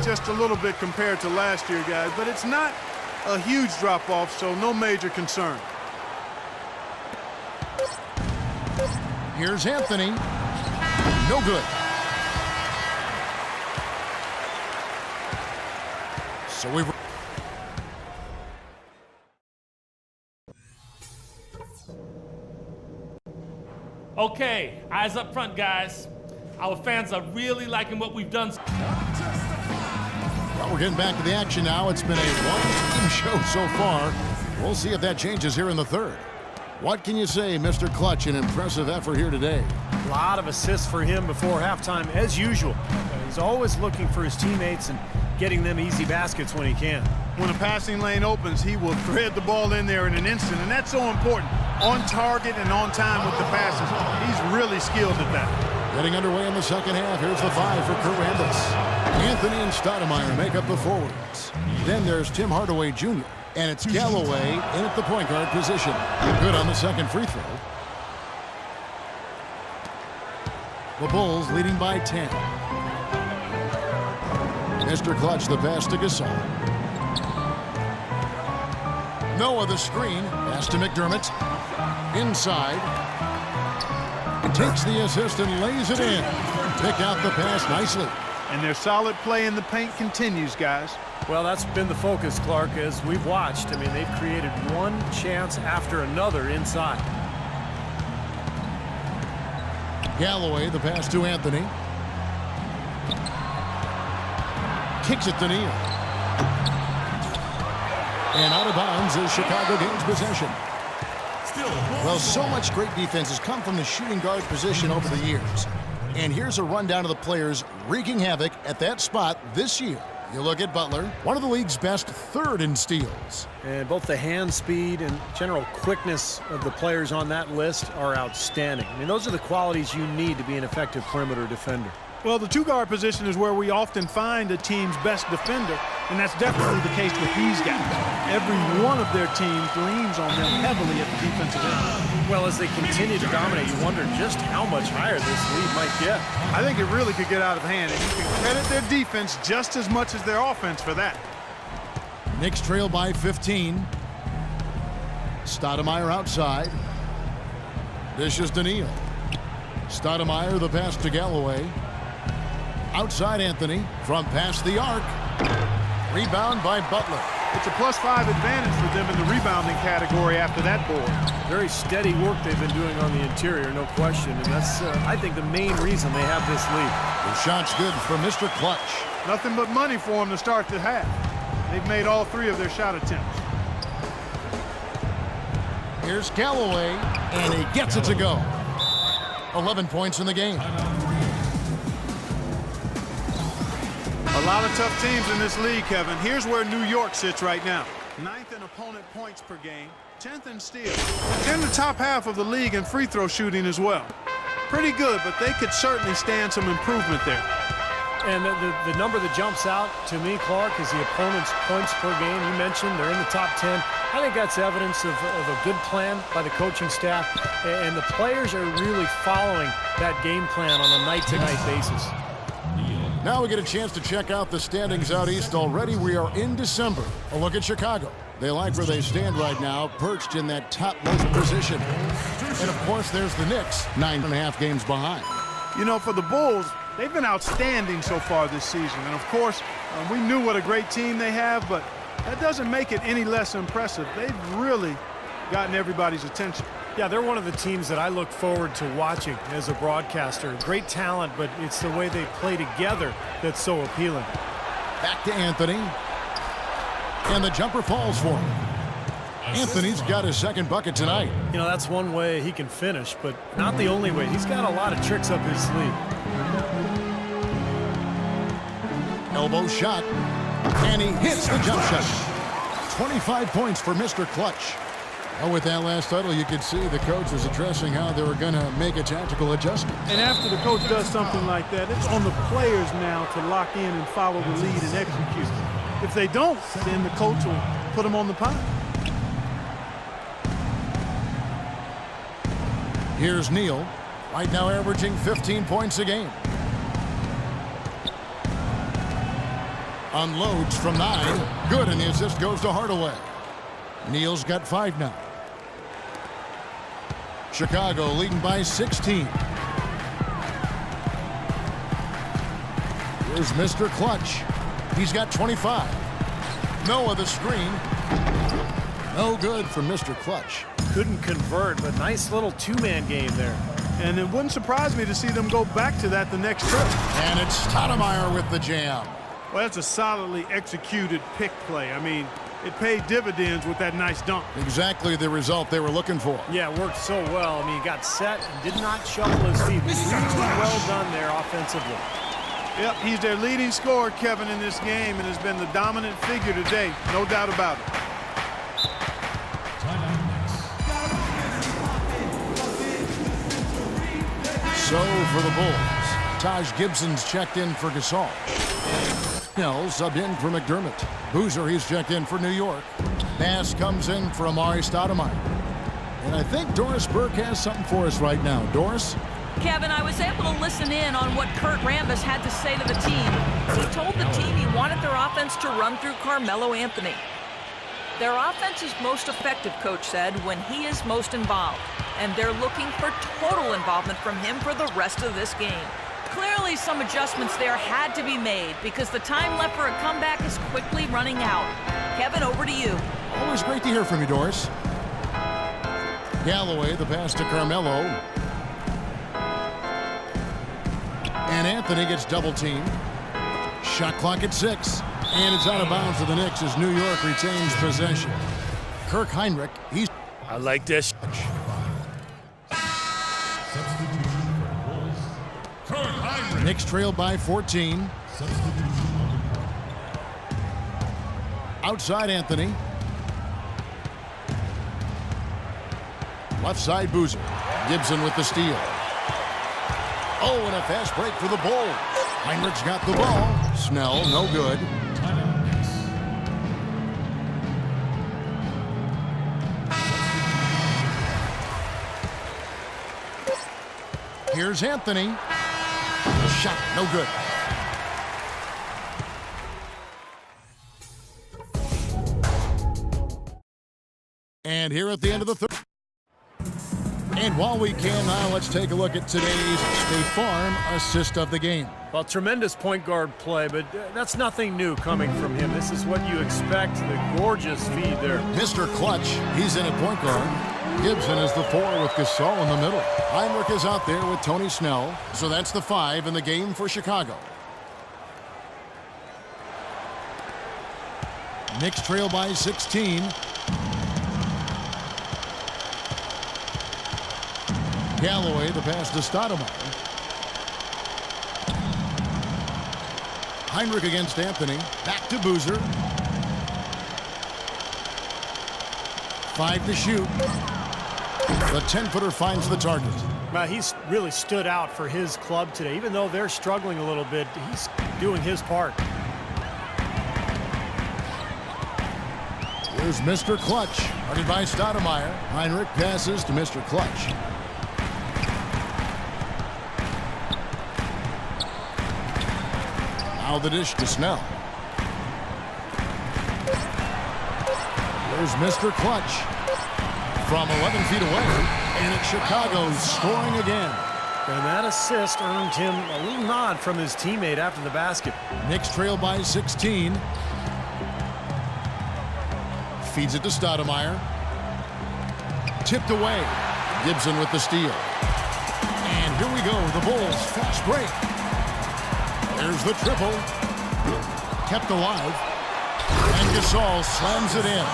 just a little bit compared to last year, guys, but it's not a huge drop-off, so no major concern. Here's Anthony. No good. So we've... Okay, eyes up front, guys. Our fans are really liking what we've done. Well, we're getting back to the action now. It's been a one-team show so far. We'll see if that changes here in the third. What can you say, Mr. Clutch? An impressive effort here today. A lot of assists for him before halftime, as usual. He's always looking for his teammates and getting them easy baskets when he can. When a passing lane opens, he will thread the ball in there in an instant, and that's so important. On target and on time with the passes. He's really skilled at that. Getting underway in the second half. Here's the 5 for Kurt Rambis. Anthony and Stoudemire make up the forwards. Then there's Tim Hardaway Jr. And it's Galloway in at the point guard position. Good on the second free throw. The Bulls leading by 10. Mr. Clutch, the pass to Gasol. Noah the screen. Pass to McDermott. Inside. Takes the assist and lays it in. Pick out the pass nicely. And their solid play in the paint continues, guys. Well, that's been the focus, Clark, as we've watched. I mean, they've created one chance after another inside. Galloway, the pass to Anthony. Kicks it to Neal. And out of bounds as Chicago gains possession. Well, so much great defense has come from the shooting guard position over the years. And here's a rundown of the players wreaking havoc at that spot this year. You look at Butler, one of the league's best third in steals. And both the hand speed and general quickness of the players on that list are outstanding. I mean, those are the qualities you need to be an effective perimeter defender. Well, the two-guard position is where we often find a team's best defender, and that's definitely the case with these guys. Every one of their teams leans on them heavily at the defensive end. Well, as they continue to dominate, you wonder just how much higher this lead might get. I think it really could get out of hand, and you can credit their defense just as much as their offense for that. Knicks trail by 15. Stoudemire outside. Dishes to Neal. Stoudemire, the pass to Galloway. Outside Anthony from past the arc. Rebound by Butler. It's a +5 advantage for them in the rebounding category after that board. Very steady work they've been doing on the interior, no question. And that's, I think, the main reason they have this lead. The shot's good for Mr. Clutch. Nothing but money for them to start the half. They've made all 3 of their shot attempts. Here's Galloway, and he gets it to go. 11 points in the game. A lot of tough teams in this league, Kevin. Here's where New York sits right now. 9th in opponent points per game, 10th in steals. In the top half of the league in free throw shooting as well. Pretty good, but they could certainly stand some improvement there. And the number that jumps out to me, Clark, is the opponent's points per game. You mentioned they're in the top 10. I think that's evidence of a good plan by the coaching staff. And the players are really following that game plan on a night-to-night basis. Now we get a chance to check out the standings out east. Already we are in December. A look at Chicago. They like where they stand right now, perched in that topmost position. And, of course, there's the Knicks, 9.5 games behind. You know, for the Bulls, they've been outstanding so far this season. And, of course, we knew what a great team they have, but that doesn't make it any less impressive. They've really gotten everybody's attention. Yeah, they're one of the teams that I look forward to watching as a broadcaster. Great talent, but it's the way they play together that's so appealing. Back to Anthony. And the jumper falls for him. Anthony's got his second bucket tonight. You know, that's one way he can finish, but not the only way. He's got a lot of tricks up his sleeve. Elbow shot. And he hits the jump shot. 25 points for Mr. Clutch. Oh, with that last huddle, you could see the coach was addressing how they were going to make a tactical adjustment. And after the coach does something like that, it's on the players now to lock in and follow the lead and execute. If they don't, then the coach will put them on the pot. Here's Neal, right now averaging 15 points a game. Unloads from 9. Good, and the assist goes to Hardaway. Neal's got 5 now. Chicago leading by 16. Here's Mr. Clutch. He's got 25. Noah the screen. No good from Mr. Clutch. Couldn't convert, but nice little two-man game there. And it wouldn't surprise me to see them go back to that the next trip. And it's Stoudemire with the jam. Well, that's a solidly executed pick play. I mean, it paid dividends with that nice dunk. Exactly the result they were looking for. Yeah, it worked so well. I mean, he got set and did not shuffle his feet. Really well done there offensively. Yep, he's their leading scorer, Kevin, in this game, and has been the dominant figure today. No doubt about it. So for the Bulls, Taj Gibson's checked in for Gasol. Snell subbed in for McDermott. Boozer, he's checked in for New York. Bass comes in for Amari Stoudemire. And I think Doris Burke has something for us right now. Doris? Kevin, I was able to listen in on what Kurt Rambis had to say to the team. He told the team he wanted their offense to run through Carmelo Anthony. Their offense is most effective, Coach said, when he is most involved. And they're looking for total involvement from him for the rest of this game. Clearly, some adjustments there had to be made because the time left for a comeback is quickly running out. Kevin, over to you. Always great to hear from you, Doris. Galloway, the pass to Carmelo. And Anthony gets double-teamed. Shot clock at 6. And it's out of bounds to the Knicks as New York retains possession. Kirk Heinrich, he's... I like this. Knicks trailed by 14. Outside Anthony. Left side Boozer. Gibson with the steal. Oh, and a fast break for the Bulls. Heinrich's got the ball. Snell, no good. Here's Anthony. Shot, no good. And here at the end of the third. And while we can now, let's take a look at today's State Farm assist of the game. Well, tremendous point guard play, but that's nothing new coming from him. This is what you expect, the gorgeous feed there. Mr. Clutch, he's in at point guard. Gibson is the 4 with Gasol in the middle. Heinrich is out there with Tony Snell. So that's the 5 in the game for Chicago. Knicks trail by 16. Galloway, the pass to Stoudemire. Heinrich against Anthony. Back to Boozer. 5 to shoot. The 10-footer finds the target. Well, he's really stood out for his club today. Even though they're struggling a little bit, he's doing his part. Here's Mr. Clutch. Guarded by Stoudemire. Heinrich passes to Mr. Clutch. Now the dish to Snell. There's Mr. Clutch. From 11 feet away, and it's Chicago scoring again. And that assist earned him a little nod from his teammate after the basket. Knicks trail by 16. Feeds it to Stoudemire. Tipped away. Gibson with the steal. And here we go, the Bulls fast break. There's the triple. Kept alive. And Gasol slams it in.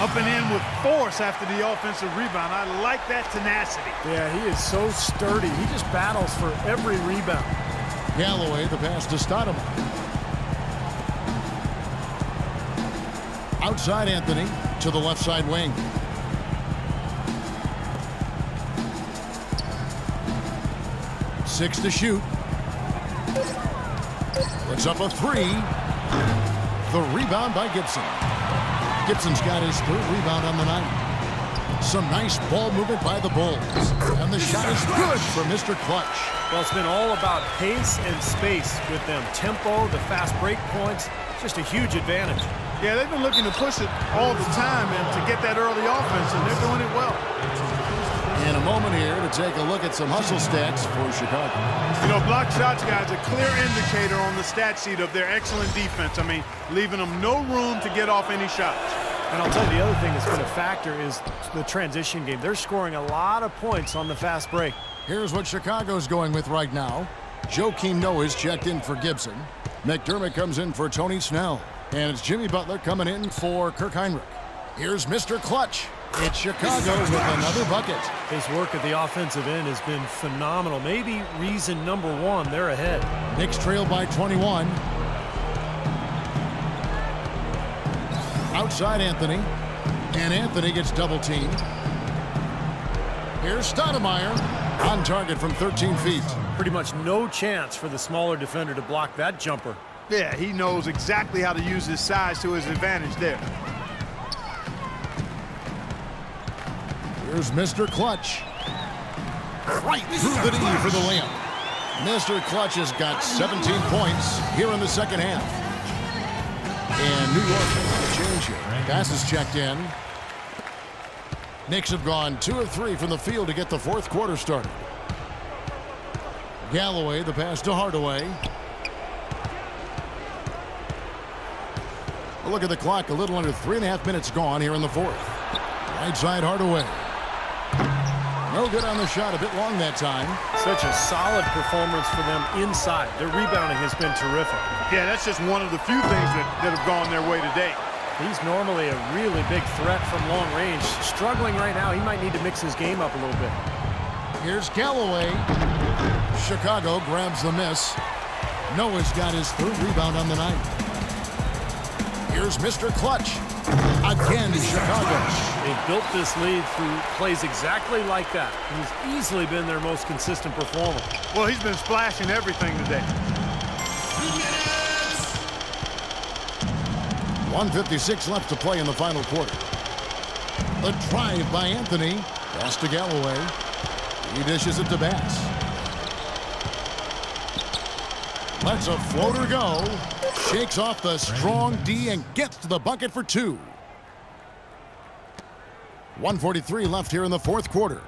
Up and in with force after the offensive rebound. I like that tenacity. Yeah, he is so sturdy. He just battles for every rebound. Galloway, the pass to Stoudemire. Outside Anthony to the left side wing. Six to shoot. Puts up a 3. The rebound by Gibson. Gibson's got his 3rd rebound on the night. Some nice ball movement by the Bulls. And the shot is good for Mr. Clutch. Well, it's been all about pace and space with them. Tempo, the fast break points, just a huge advantage. Yeah, they've been looking to push it all the time and to get that early offense, and they're doing it well. In a moment here to take a look at some hustle stats for Chicago. You know, block shots, guys, a clear indicator on the stat sheet of their excellent defense. I mean, leaving them no room to get off any shots. And I'll tell you, the other thing that's been a factor is the transition game. They're scoring a lot of points on the fast break. Here's what Chicago's going with right now. Joakim Noah's checked in for Gibson. McDermott comes in for Tony Snell. And it's Jimmy Butler coming in for Kirk Heinrich. Here's Mr. Clutch. It's Chicago with another bucket. His work at the offensive end has been phenomenal. Maybe reason number one, they're ahead. Knicks trail by 21. Outside Anthony. And Anthony gets double teamed. Here's Stoudemire on target from 13 feet. Pretty much no chance for the smaller defender to block that jumper. Yeah, he knows exactly how to use his size to his advantage there. Here's Mr. Clutch. Right through the knee for the layup. Mr. Clutch has got 17 points here in the second half. And New York has a change here. Pass is checked in. Knicks have gone 2 of 3 from the field to get the fourth quarter started. Galloway, the pass to Hardaway. A look at the clock, a little under 3.5 minutes gone here in the fourth. Right side Hardaway. No good on the shot, a bit long that time. Such a solid performance for them inside. Their rebounding has been terrific. Yeah, that's just one of the few things that have gone their way today. He's normally a really big threat from long range. Struggling right now, he might need to mix his game up a little bit. Here's Galloway. Chicago grabs the miss. Noah's got his third rebound on the night. Here's Mr. Clutch. Again, Chicago. They built this lead through plays exactly like that. He's easily been their most consistent performer. Well, he's been splashing everything today. 1:56 left to play in the final quarter. The drive by Anthony. Pass to Galloway. He dishes it to Bass. Lets a floater go. Shakes off the strong D and gets to the bucket for 2. 1:43 left here in the fourth quarter.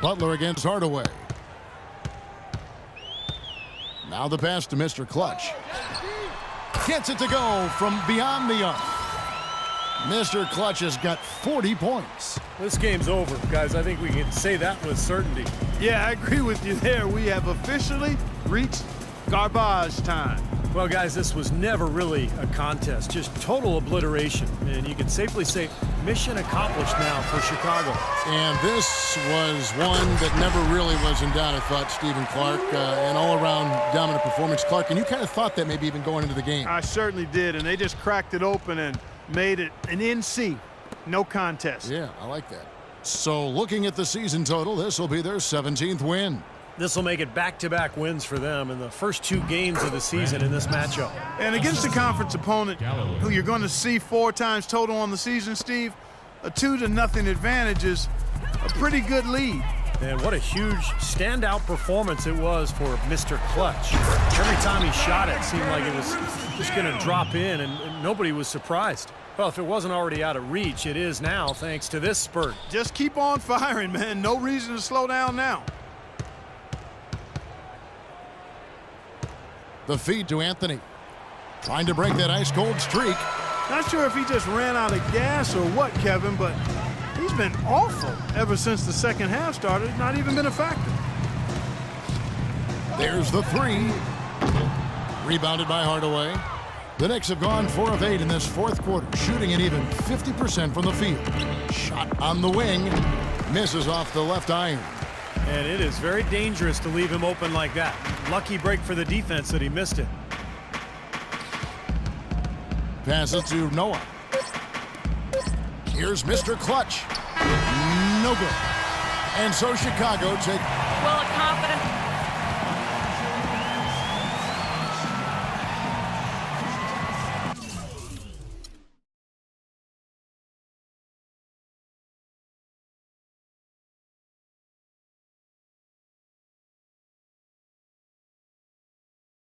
Butler against Hardaway. Now the pass to Mr. Clutch. Gets it to go from beyond the arc. Mr. Clutch has got 40 points. This game's over, guys. I think we can say that with certainty. Yeah, I agree with you there. We have officially reached garbage time. Well, guys, this was never really a contest, just total obliteration. And you can safely say mission accomplished now for Chicago. And this was one that never really was in doubt, I thought, Stephen Clark. An all-around dominant performance. Clark, and you kind of thought that maybe even going into the game. I certainly did, and they just cracked it open and made it an NC. No contest. Yeah, I like that. So looking at the season total, this will be their 17th win. This will make it back-to-back wins for them in the first 2 games of the season in this matchup. And against a conference opponent who you're going to see 4 times total on the season, Steve, a 2-0 advantage is a pretty good lead. And what a huge standout performance it was for Mr. Clutch. Every time he shot it seemed like it was just going to drop in, and nobody was surprised. Well, if it wasn't already out of reach, it is now thanks to this spurt. Just keep on firing, man. No reason to slow down now. The feed to Anthony. Trying to break that ice-cold streak. Not sure if he just ran out of gas or what, Kevin, but he's been awful ever since the second half started. Not even been a factor. There's the 3. Rebounded by Hardaway. The Knicks have gone 4 of 8 in this fourth quarter, shooting an even 50% from the field. Shot on the wing. Misses off the left iron. And it is very dangerous to leave him open like that. Lucky break for the defense that he missed it. Passes to Noah. Here's Mr. Clutch. No good. And so Chicago take